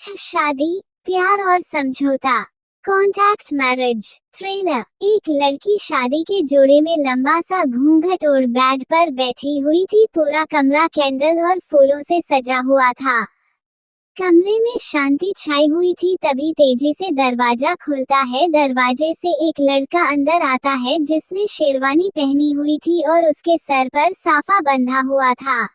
शादी, प्यार और समझौता। Contract marriage. ट्रेलर। एक लड़की शादी के जोड़े में लंबा सा घूंघट और बेड पर बैठी हुई थी। पूरा कमरा कैंडल और फूलों से सजा हुआ था। कमरे में शांति छाई हुई थी। तभी तेजी से दरवाजा खुलता है। दरवाजे से एक लड़का अंदर आता है जिसने शेरवानी पहनी हुई थी और उसके सर पर साफा बंधा हुआ था।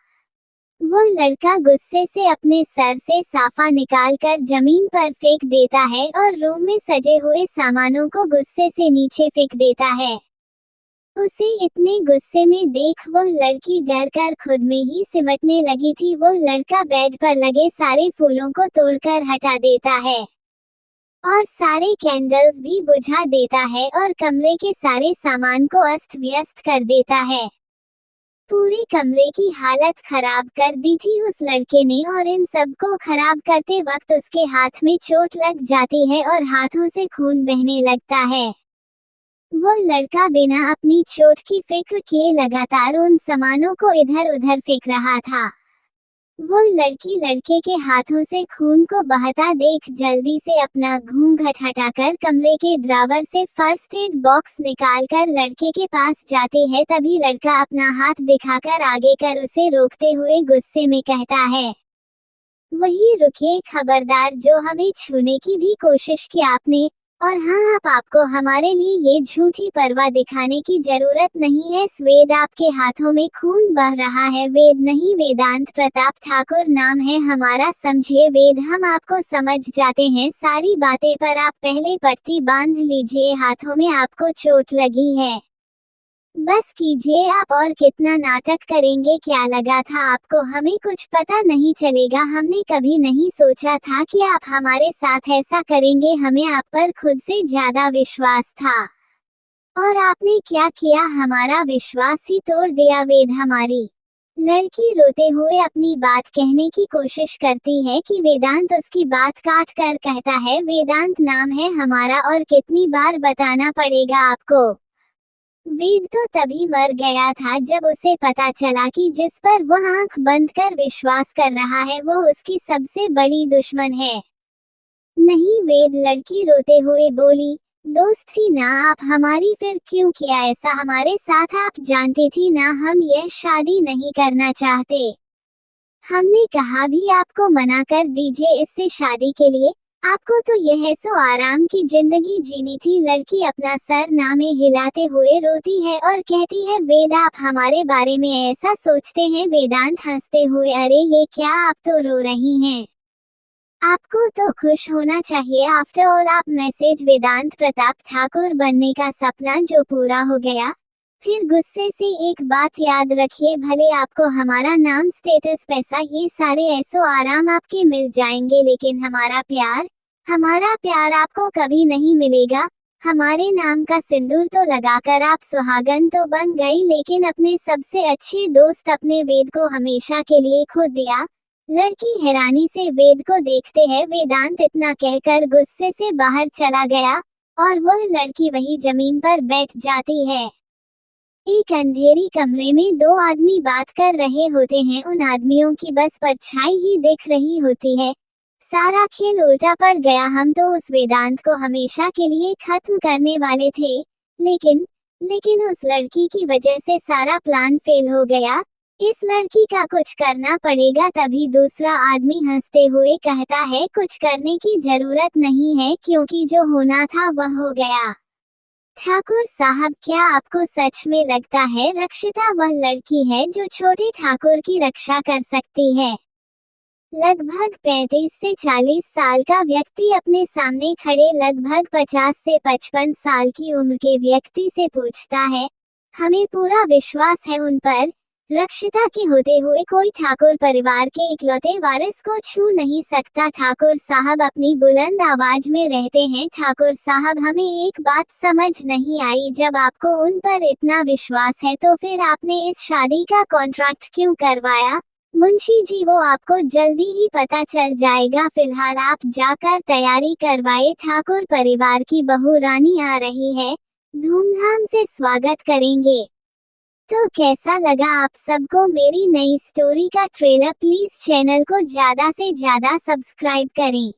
वो लड़का गुस्से से अपने सर से साफा निकालकर जमीन पर फेंक देता है और रूम में सजे हुए सामानों को गुस्से से नीचे फेंक देता है। उसे इतने गुस्से में देख वो लड़की डर कर खुद में ही सिमटने लगी थी। वो लड़का बेड पर लगे सारे फूलों को तोड़कर हटा देता है और सारे कैंडल्स भी बुझा देता है और कमरे के सारे सामान को अस्त व्यस्त कर देता है। पूरे कमरे की हालत खराब कर दी थी उस लड़के ने और इन सब को खराब करते वक्त उसके हाथ में चोट लग जाती है और हाथों से खून बहने लगता है। वो लड़का बिना अपनी चोट की फिक्र किए लगातार उन सामानों को इधर उधर फेंक रहा था। वो लड़की लड़के के हाथों से खून को बहता देख जल्दी से अपना घूंघट हटाकर कमरे के ड्रावर से फर्स्ट एड बॉक्स निकालकर लड़के के पास जाती है। तभी लड़का अपना हाथ दिखाकर आगे कर उसे रोकते हुए गुस्से में कहता है, वही रुकिए खबरदार, जो हमें छूने की भी कोशिश की आपने। और हाँ, आपको हमारे लिए ये झूठी परवाह दिखाने की जरूरत नहीं है। वेद, आपके हाथों में खून बह रहा है। वेद नहीं, वेदांत प्रताप ठाकुर नाम है हमारा, समझिए वेद, हम आपको समझ जाते हैं सारी बातें, पर आप पहले पट्टी बांध लीजिए, हाथों में आपको चोट लगी है। बस कीजिए आप, और कितना नाटक करेंगे, क्या लगा था आपको हमें कुछ पता नहीं चलेगा? हमने कभी नहीं सोचा था कि आप हमारे साथ ऐसा करेंगे। हमें आप पर खुद से ज्यादा विश्वास था और आपने क्या किया, हमारा विश्वास ही तोड़ दिया। वेद, हमारी लड़की रोते हुए अपनी बात कहने की कोशिश करती है कि वेदांत उसकी बात काट कर कहता है, वेदांत नाम है हमारा, और कितनी बार बताना पड़ेगा आपको? वेद तो तभी मर गया था जब उसे पता चला कि जिस पर वह आंख बंद कर विश्वास कर रहा है वो उसकी सबसे बड़ी दुश्मन है। नहीं वेद, लड़की रोते हुए बोली, दोस्त थी ना आप हमारी, फिर क्यों किया ऐसा हमारे साथ? आप जानती थी ना हम यह शादी नहीं करना चाहते। हमने कहा भी आपको मना कर दीजिए इससे शादी के लिए। आपको तो यह सो आराम की जिंदगी जीनी थी। लड़की अपना सर नामे हिलाते हुए रोती है और कहती है, वेद आप हमारे बारे में ऐसा सोचते हैं? वेदांत हंसते हुए, अरे ये क्या, आप तो रो रही हैं। आपको तो खुश होना चाहिए, आफ्टर ऑल आप मैसेज वेदांत प्रताप ठाकुर बनने का सपना जो पूरा हो गया। फिर गुस्से से एक बात याद रखिए, भले आपको हमारा नाम, स्टेटस, पैसा, ये सारे ऐसो आराम आपके मिल जाएंगे, लेकिन हमारा प्यार आपको कभी नहीं मिलेगा। हमारे नाम का सिंदूर तो लगाकर आप सुहागन तो बन गई, लेकिन अपने सबसे अच्छे दोस्त अपने वेद को हमेशा के लिए खो दिया। लड़की हैरानी से वेद को देखते है। वेदांत इतना कहकर गुस्से से बाहर चला गया और वह लड़की वही जमीन पर बैठ जाती है। एक अंधेरी कमरे में दो आदमी बात कर रहे होते हैं। उन आदमियों की बस परछाई ही दिख रही होती है। सारा खेल उल्टा पड़ गया, हम तो उस वेदांत को हमेशा के लिए खत्म करने वाले थे, लेकिन उस लड़की की वजह से सारा प्लान फेल हो गया। इस लड़की का कुछ करना पड़ेगा। तभी दूसरा आदमी हंसते हुए कहता है, कुछ करने की जरूरत नहीं है, क्योंकि जो होना था वह हो गया। ठाकुर साहब, क्या आपको सच में लगता है रक्षिता वह लड़की है जो छोटे ठाकुर की रक्षा कर सकती है? लगभग 35 से 40 साल का व्यक्ति अपने सामने खड़े लगभग 50 से 55 साल की उम्र के व्यक्ति से पूछता है, हमें पूरा विश्वास है उन पर। रक्षिता के होते हुए कोई ठाकुर परिवार के इकलौते वारिस को छू नहीं सकता। ठाकुर साहब अपनी बुलंद आवाज में रहते हैं, ठाकुर साहब हमें एक बात समझ नहीं आई, जब आपको उन पर इतना विश्वास है तो फिर आपने इस शादी का कॉन्ट्रैक्ट क्यों करवाया? मुंशी जी, वो आपको जल्दी ही पता चल जाएगा, फिलहाल आप जाकर तैयारी करवाए, ठाकुर परिवार की बहू रानी आ रही है, धूमधाम से स्वागत करेंगे। तो कैसा लगा आप सबको मेरी नई स्टोरी का ट्रेलर? प्लीज चैनल को ज्यादा से ज्यादा सब्सक्राइब करें।